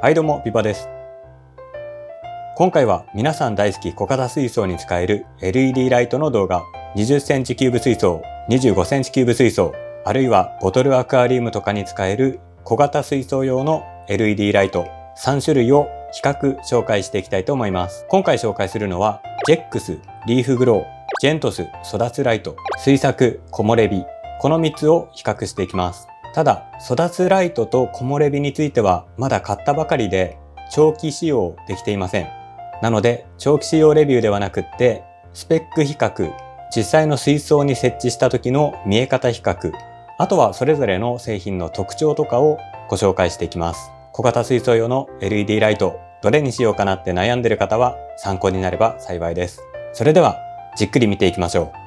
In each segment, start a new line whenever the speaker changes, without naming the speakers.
はいどうも、ビバです。今回は皆さん大好き小型水槽に使える LED ライトの動画、20センチキューブ水槽、25センチキューブ水槽、あるいはボトルアクアリウムとかに使える小型水槽用の LED ライト3種類を比較紹介していきたいと思います。今回紹介するのは JEX リーフグロー、ジェントス育つライト、水作木漏れ日、この3つを比較していきます。ただ、育つライトと木漏れ日についてはまだ買ったばかりで長期使用できていません。なので、長期使用レビューではなくって、スペック比較、実際の水槽に設置した時の見え方比較、あとはそれぞれの製品の特徴とかをご紹介していきます。小型水槽用の LED ライト、どれにしようかなって悩んでる方は参考になれば幸いです。それでは、じっくり見ていきましょう。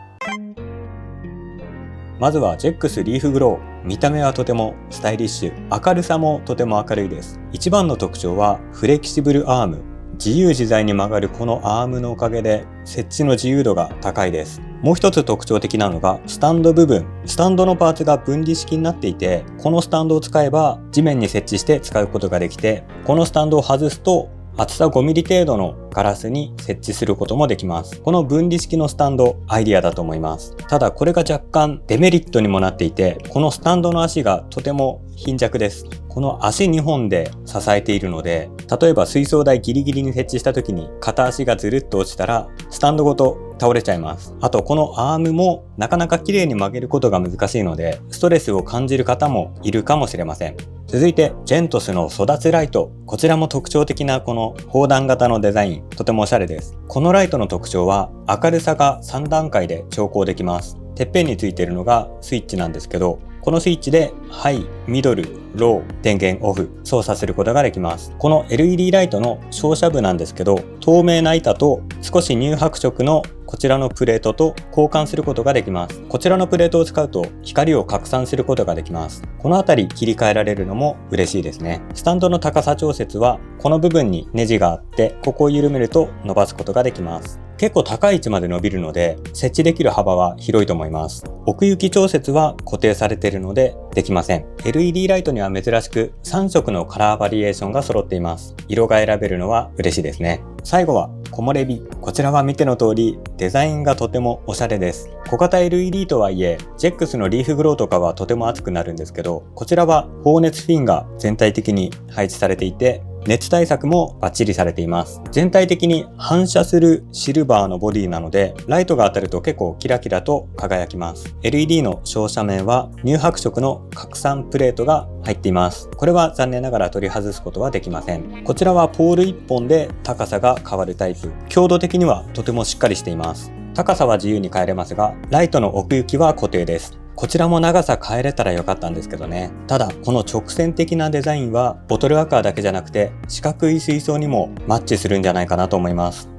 まずは JEX リーフグロー。見た目はとてもスタイリッシュ、明るさもとても明るいです。一番の特徴はフレキシブルアーム。自由自在に曲がるこのアームのおかげで設置の自由度が高いです。もう一つ特徴的なのがスタンド部分。スタンドのパーツが分離式になっていて、このスタンドを使えば地面に設置して使うことができて、このスタンドを外すと厚さ 5mm 程度のガラスに設置することもできます。この分離式のスタンド、アイディアだと思います。ただこれが若干デメリットにもなっていて、このスタンドの足がとても貧弱です。この足2本で支えているので、例えば水槽台ギリギリに設置した時に片足がずるっと落ちたらスタンドごと倒れちゃいます。あとこのアームもなかなか綺麗に曲げることが難しいので、ストレスを感じる方もいるかもしれません。続いてジェントスの育つライト。こちらも特徴的なこの砲弾型のデザイン、とてもおしゃれです。このライトの特徴は明るさが3段階で調光できます。てっぺんについているのがスイッチなんですけど、このスイッチでハイ、ミドル、ロー、電源オフ、操作することができます。この LED ライトの照射部なんですけど、透明な板と少し乳白色のこちらのプレートと交換することができます。こちらのプレートを使うと光を拡散することができます。このあたり切り替えられるのも嬉しいですね。スタンドの高さ調節はこの部分にネジがあって、ここを緩めると伸ばすことができます。結構高い位置まで伸びるので設置できる幅は広いと思います。奥行き調節は固定されているのでできません。LED ライトには珍しく3色のカラーバリエーションが揃っています。色が選べるのは嬉しいですね。最後は木漏れ日。こちらは見ての通りデザインがとてもおしゃれです。小型 LED とはいえ JEX のリーフグローとかはとても熱くなるんですけど、こちらは放熱フィンが全体的に配置されていて、熱対策もバッチリされています。全体的に反射するシルバーのボディなので、ライトが当たると結構キラキラと輝きます。LED の照射面は乳白色の拡散プレートが入っています。これは残念ながら取り外すことはできません。こちらはポール1本で高さが変わるタイプ。強度的にはとてもしっかりしています。高さは自由に変えれますが、ライトの奥行きは固定です。こちらも長さ変えれたらよかったんですけどね。ただこの直線的なデザインはボトルアクアだけじゃなくて四角い水槽にもマッチするんじゃないかなと思います。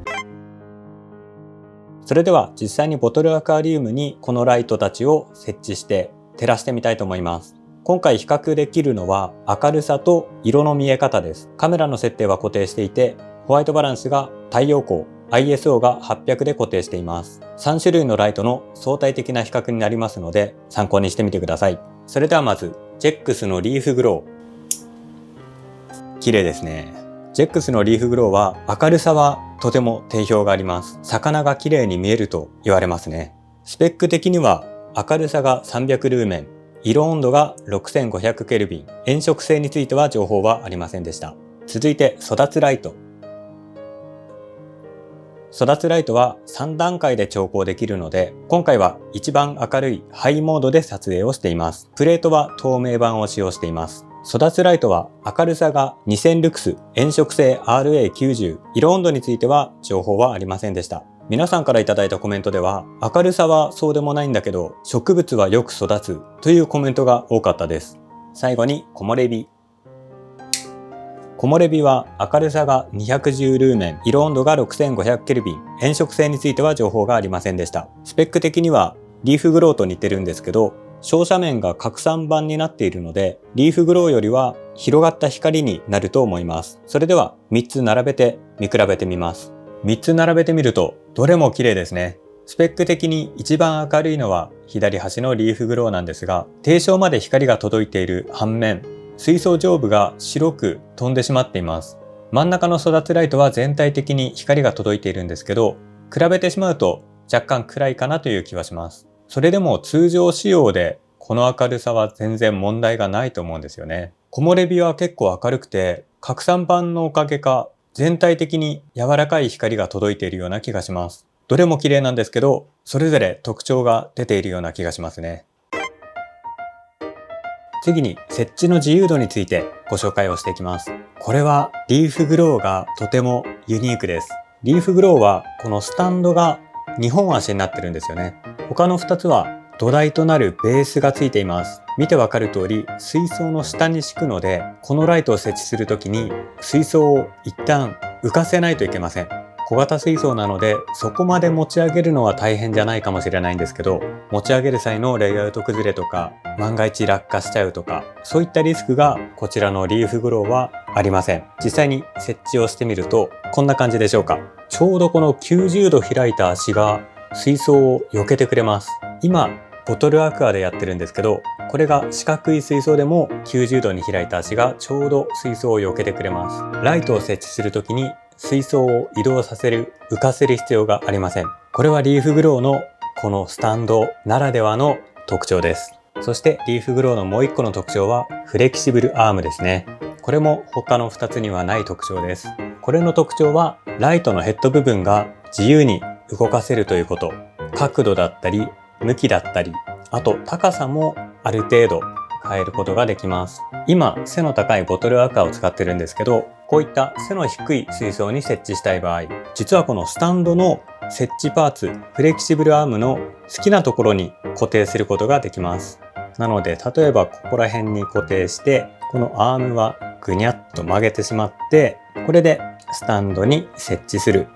それでは実際にボトルアクアリウムにこのライトたちを設置して照らしてみたいと思います。今回比較できるのは明るさと色の見え方です。カメラの設定は固定していて、ホワイトバランスが太陽光、ISO が800で固定しています。3種類のライトの相対的な比較になりますので参考にしてみてください。それではまず JEX のリーフグロー。綺麗ですね。JEX のリーフグローは明るさはとても定評があります。魚が綺麗に見えると言われますね。スペック的には明るさが300ルーメン、色温度が6500ケルビン、炎色性については情報はありませんでした。続いて育つライト。育つライトは3段階で調光できるので、今回は一番明るいハイモードで撮影をしています。プレートは透明板を使用しています。育つライトは明るさが2000ルクス、炎色性 RA90、色温度については情報はありませんでした。皆さんからいただいたコメントでは、明るさはそうでもないんだけど、植物はよく育つというコメントが多かったです。最後に木漏れ日。木漏れ日は明るさが210ルーメン、色温度が6500ケルビン、炎色性については情報がありませんでした。スペック的にはリーフグローと似てるんですけど、照射面が拡散板になっているので、リーフグローよりは広がった光になると思います。それでは3つ並べて見比べてみます。3つ並べてみるとどれも綺麗ですね。スペック的に一番明るいのは左端のリーフグローなんですが、低照まで光が届いている反面、水槽上部が白く飛んでしまっています。真ん中の育つライトは全体的に光が届いているんですけど、比べてしまうと若干暗いかなという気はします。それでも通常仕様でこの明るさは全然問題がないと思うんですよね。木漏れ日は結構明るくて、拡散板のおかげか全体的に柔らかい光が届いているような気がします。どれも綺麗なんですけど、それぞれ特徴が出ているような気がしますね。次に設置の自由度についてご紹介をしていきます。これはリーフグローがとてもユニークです。リーフグローはこのスタンドが2本足になってるんですよね。他の2つは土台となるベースがついています。見てわかる通り水槽の下に敷くので、このライトを設置するときに水槽を一旦浮かせないといけません。小型水槽なのでそこまで持ち上げるのは大変じゃないかもしれないんですけど、持ち上げる際のレイアウト崩れとか万が一落下しちゃうとか、そういったリスクがこちらのリーフグローはありません。実際に設置をしてみるとこんな感じでしょうか。ちょうどこの90度開いた足が水槽を避けてくれます。今ボトルアクアでやってるんですけど、これが四角い水槽でも90度に開いた足がちょうど水槽を避けてくれます。ライトを設置するときに水槽を移動させる、浮かせる必要がありません。これはリーフグローのこのスタンドならではの特徴です。そしてリーフグローのもう一個の特徴はフレキシブルアームですね。これも他の2つにはない特徴です。これの特徴はライトのヘッド部分が自由に動かせるということ。角度だったり向きだったり、あと高さもある程度変えることができます。今背の高いボトルアクアを使ってるんですけど、こういった背の低い水槽に設置したい場合、実はこのスタンドの設置パーツ、フレキシブルアームの好きなところに固定することができます。なので例えばここら辺に固定して、このアームはぐにゃっと曲げてしまって、これでスタンドに設置する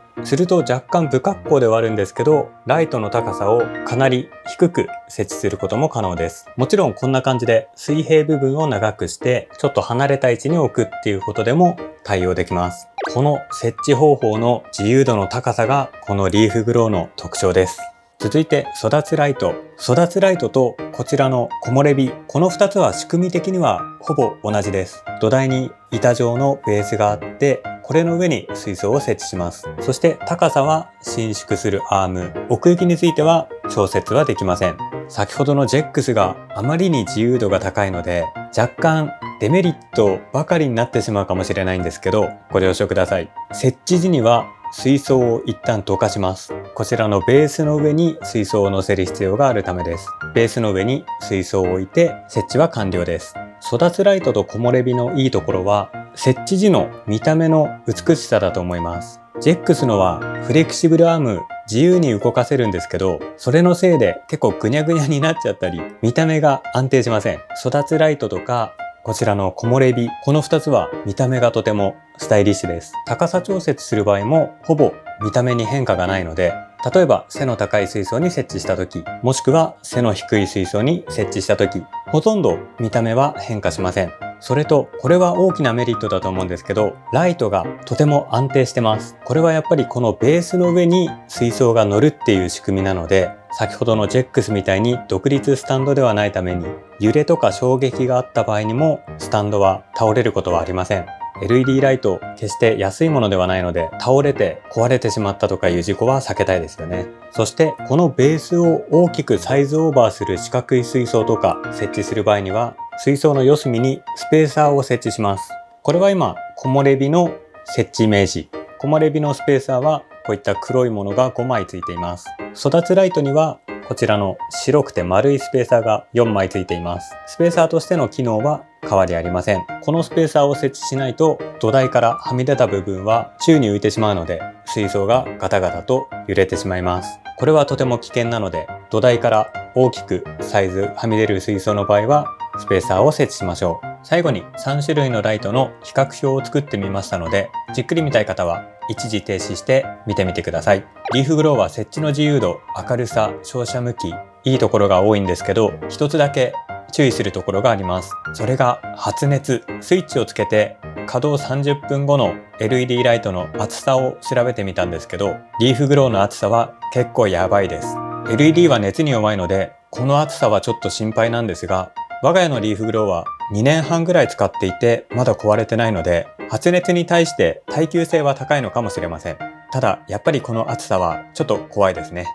と若干不格好ではあるんですけど、ライトの高さをかなり低く設置することも可能です。もちろんこんな感じで水平部分を長くしてちょっと離れた位置に置くっていうことでも対応できます。この設置方法の自由度の高さがこのリーフグローの特徴です。続いて育つライト。育つライトとこちらの木漏れ日、この2つは仕組み的にはほぼ同じです。土台に板状のベースがあって、これの上に水槽を設置します。そして高さは伸縮するアーム、奥行きについては調節はできません。先ほどのジェックスがあまりに自由度が高いので、若干デメリットばかりになってしまうかもしれないんですけど、ご了承ください。設置時には水槽を一旦どかします。こちらのベースの上に水槽を乗せる必要があるためです。ベースの上に水槽を置いて設置は完了です。育つライトと木漏れ日のいいところは、設置時の見た目の美しさだと思います。ジェックスのはフレキシブルアーム自由に動かせるんですけど、それのせいで結構ぐにゃぐにゃになっちゃったり、見た目が安定しません。育つライトとかこちらの木漏れ日、この2つは見た目がとてもスタイリッシュです。高さ調節する場合もほぼ見た目に変化がないので、例えば背の高い水槽に設置した時、もしくは背の低い水槽に設置した時、ほとんど見た目は変化しません。それと、これは大きなメリットだと思うんですけど、ライトがとても安定してます。これはやっぱりこのベースの上に水槽が乗るっていう仕組みなので、先ほどのジェックスみたいに独立スタンドではないために、揺れとか衝撃があった場合にもスタンドは倒れることはありません。LED ライト、決して安いものではないので、倒れて壊れてしまったとかいう事故は避けたいですよね。そしてこのベースを大きくサイズオーバーする四角い水槽とか設置する場合には、水槽の四隅にスペーサーを設置します。これは今木漏れ日の設置イメージ。木漏れ日のスペーサーはこういった黒いものが5枚ついています。育つライトにはこちらの白くて丸いスペーサーが4枚ついています。スペーサーとしての機能は変わりありません。このスペーサーを設置しないと土台からはみ出た部分は宙に浮いてしまうので、水槽がガタガタと揺れてしまいます。これはとても危険なので、土台から大きくサイズはみ出る水槽の場合はスペーサーを設置しましょう。最後に3種類のライトの比較表を作ってみましたので、じっくり見たい方は一時停止して見てみてください。リーフグローは設置の自由度、明るさ、照射向き、いいところが多いんですけど、一つだけ注意するところがあります。それが発熱。スイッチをつけて稼働30分後の LED ライトの厚さを調べてみたんですけど、リーフグローの厚さは結構やばいです。LED は熱に弱いので、この厚さはちょっと心配なんですが、我が家のリーフグローは2年半ぐらい使っていてまだ壊れてないので、発熱に対して耐久性は高いのかもしれません。ただやっぱりこの暑さはちょっと怖いですね。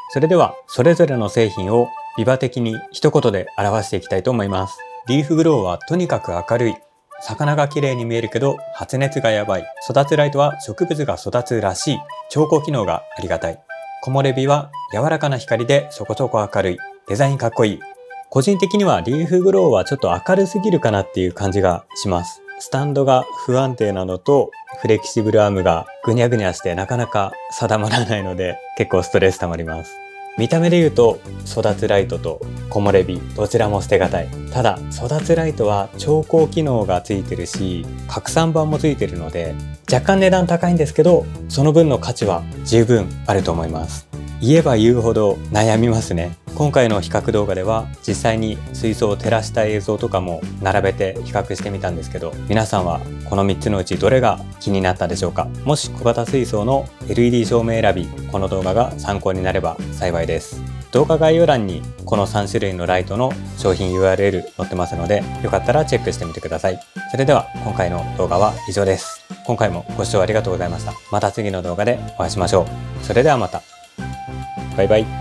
それではそれぞれの製品をビバ的に一言で表していきたいと思います。リーフグローはとにかく明るい。魚が綺麗に見えるけど発熱がやばい。育つライトは植物が育つらしい。調光機能がありがたい。木漏れ日は柔らかな光でそこそこ明るい。デザインかっこいい。個人的にはリーフグローはちょっと明るすぎるかなっていう感じがします。スタンドが不安定なのとフレキシブルアームがぐにゃぐにゃしてなかなか定まらないので結構ストレス溜まります。見た目で言うと育つライトと木漏れ日どちらも捨てがたい。ただ育つライトは調光機能がついてるし拡散板もついてるので若干値段高いんですけどその分の価値は十分あると思います。言えば言うほど悩みますね。今回の比較動画では実際に水槽を照らした映像とかも並べて比較してみたんですけど、皆さんはこの3つのうちどれが気になったでしょうか。もし小型水槽の LED 照明選び、この動画が参考になれば幸いです。動画概要欄にこの3種類のライトの商品 URL 載ってますので、よかったらチェックしてみてください。それでは今回の動画は以上です。今回もご視聴ありがとうございました。また次の動画でお会いしましょう。それではまた。バイバイ。